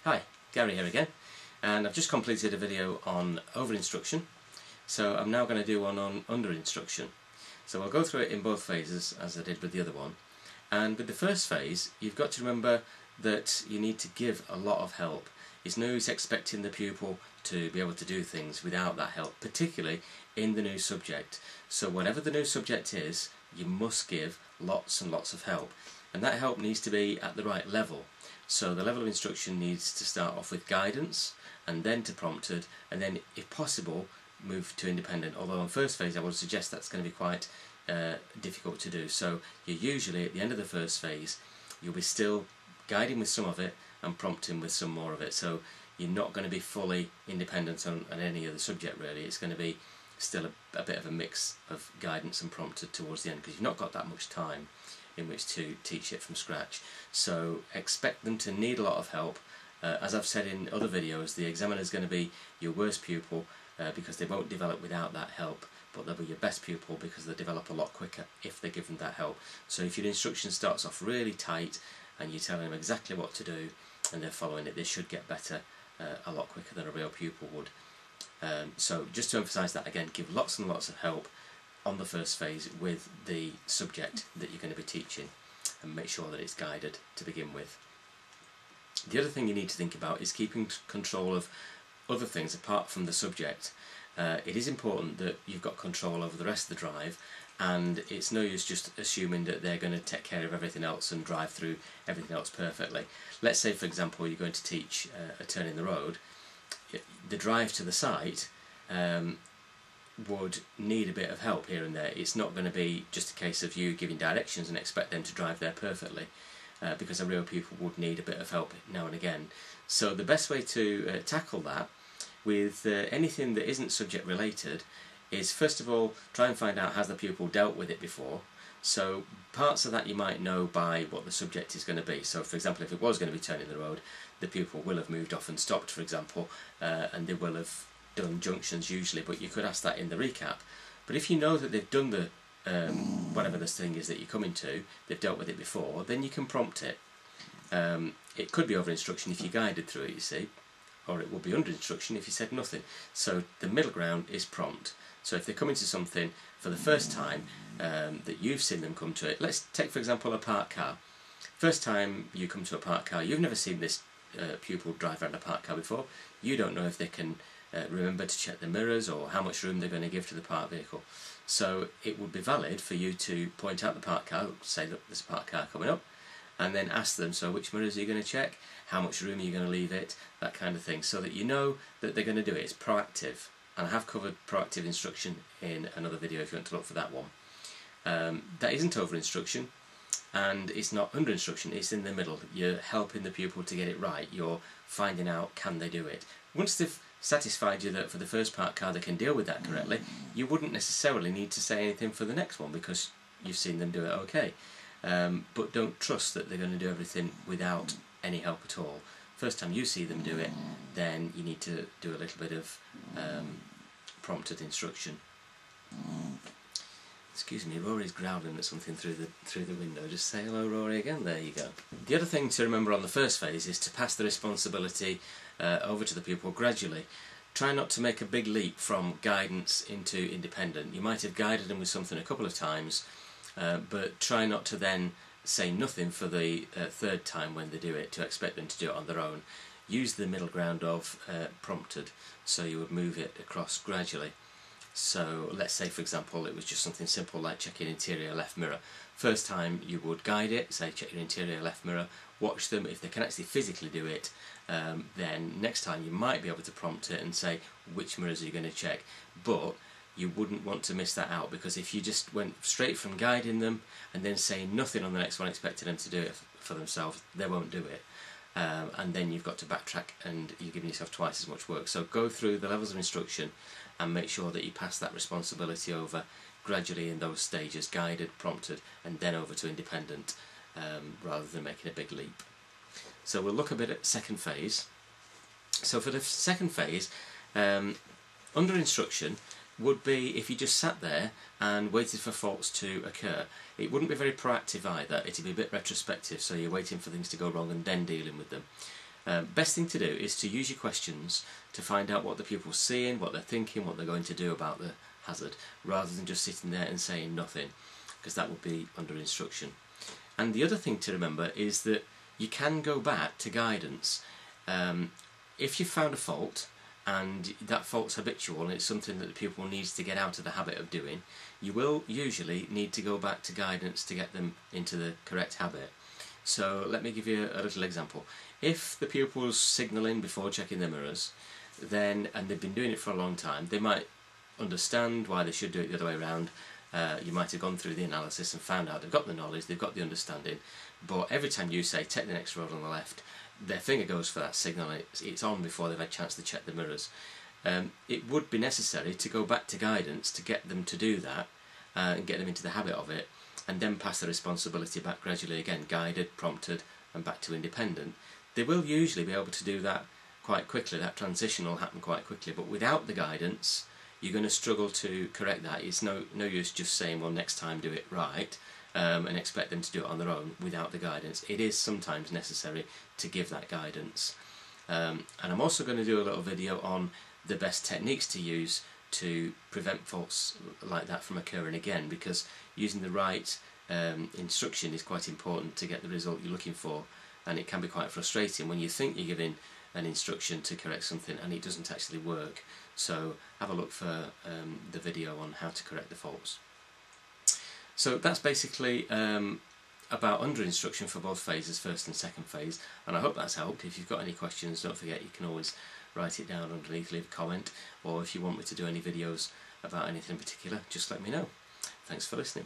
Hi, Gary here again, and I've just completed a video on over-instruction, so I'm now going to do one on under-instruction. So I'll go through it in both phases as I did with the other one. And with the first phase, you've got to remember that you need to give a lot of help. It's no use expecting the pupil to be able to do things without that help, particularly in the new subject. So whatever the new subject is, you must give lots and lots of help. And that help needs to be at the right level. So the level of instruction needs to start off with guidance, and then to prompted, and then if possible move to independent. Although on first phase I would suggest that's going to be quite difficult to do. So you usually at the end of the first phase you'll be still guiding with some of it and prompting with some more of it. So you're not going to be fully independent on any other subject really. It's going to be still a bit of a mix of guidance and prompted towards the end, because you've not got that much time in which to teach it from scratch. So expect them to need a lot of help. As I've said in other videos, the examiner is going to be your worst pupil because they won't develop without that help, but they'll be your best pupil because they'll develop a lot quicker if they're given that help. So if your instruction starts off really tight and you're telling them exactly what to do and they're following it, they should get better a lot quicker than a real pupil would. So just to emphasise that again, give lots and lots of help on the first phase with the subject that you're going to be teaching, and make sure that it's guided to begin with. The other thing you need to think about is keeping control of other things apart from the subject. It is important that you've got control over the rest of the drive, and it's no use just assuming that they're going to take care of everything else and drive through everything else perfectly. Let's say for example you're going to teach a turn in the road. The drive to the site would need a bit of help here and there. It's not going to be just a case of you giving directions and expect them to drive there perfectly, because a real pupil would need a bit of help now and again. So the best way to tackle that with anything that isn't subject related is first of all try and find out, has the pupil dealt with it before? So parts of that you might know by what the subject is going to be. So for example, if it was going to be turning the road, the pupil will have moved off and stopped, for example, and they will have done junctions usually, but you could ask that in the recap. But if you know that they've done the whatever this thing is that you're coming to, they've dealt with it before, then you can prompt it. It could be over instruction if you guided through it, you see, or it would be under instruction if you said nothing. So the middle ground is prompt. So if they're coming to something for the first time that you've seen them come to it, let's take for example a parked car. First time you come to a parked car, you've never seen this pupil drive around a parked car before. You don't know if they can remember to check the mirrors or how much room they're going to give to the parked vehicle. So it would be valid for you to point out the parked car, say look, there's a parked car coming up, and then ask them, so which mirrors are you going to check, how much room are you going to leave it, that kind of thing, so that you know that they're going to do it. It's proactive, and I have covered proactive instruction in another video if you want to look for that one. That isn't over instruction, and it's not under instruction, it's in the middle. You're helping the pupil to get it right, you're finding out can they do it. Once they've satisfied you that for the first parked car they can deal with that correctly, you wouldn't necessarily need to say anything for the next one because you've seen them do it okay. But don't trust that they're going to do everything without any help at all. First time you see them do it, then you need to do a little bit of prompted instruction. Excuse me, Rory's growling at something through the window. Just say hello, Rory, again. There you go. The other thing to remember on the first phase is to pass the responsibility over to the pupil gradually. Try not to make a big leap from guidance into independent. You might have guided them with something a couple of times, but try not to then say nothing for the third time when they do it, to expect them to do it on their own. Use the middle ground of prompted, so you would move it across gradually. So let's say for example it was just something simple like checking interior left mirror. First time you would guide it, say check your interior left mirror, watch them. If they can actually physically do it, then next time you might be able to prompt it and say which mirrors are you going to check. But you wouldn't want to miss that out, because if you just went straight from guiding them and then saying nothing on the next one, expecting them to do it for themselves, they won't do it. And then you've got to backtrack and you're giving yourself twice as much work. So go through the levels of instruction and make sure that you pass that responsibility over gradually in those stages, guided, prompted, and then over to independent, rather than making a big leap. So we'll look a bit at second phase. So for the second phase, under instruction would be if you just sat there and waited for faults to occur. It wouldn't be very proactive either, it'd be a bit retrospective, so you're waiting for things to go wrong and then dealing with them. Best thing to do is to use your questions to find out what the pupil's seeing, what they're thinking, what they're going to do about the hazard, rather than just sitting there and saying nothing, because that would be under instruction. And the other thing to remember is that you can go back to guidance. If you've found a fault and that fault's habitual and it's something that the pupil needs to get out of the habit of doing, you will usually need to go back to guidance to get them into the correct habit. So let me give you a little example. If the pupil's signalling before checking their mirrors, and they've been doing it for a long time, they might understand why they should do it the other way around. You might have gone through the analysis and found out they've got the knowledge, they've got the understanding, but every time you say take the next road on the left, their finger goes for that signal and it's on before they've had a chance to check the mirrors. It would be necessary to go back to guidance to get them to do that and get them into the habit of it, and then pass the responsibility back gradually again, guided, prompted and back to independent. They will usually be able to do that quite quickly, that transition will happen quite quickly, but without the guidance you're going to struggle to correct that. It's no use just saying, well, next time do it right, and expect them to do it on their own without the guidance. It is sometimes necessary to give that guidance. And I'm also going to do a little video on the best techniques to use to prevent faults like that from occurring again, because using the right instruction is quite important to get the result you're looking for, and it can be quite frustrating when you think you're giving an instruction to correct something and it doesn't actually work. So have a look for the video on how to correct the faults. So that's basically about under instruction for both phases, first and second phase, and I hope that's helped. If you've got any questions, don't forget you can always write it down underneath, leave a comment, or if you want me to do any videos about anything in particular, just let me know. Thanks for listening.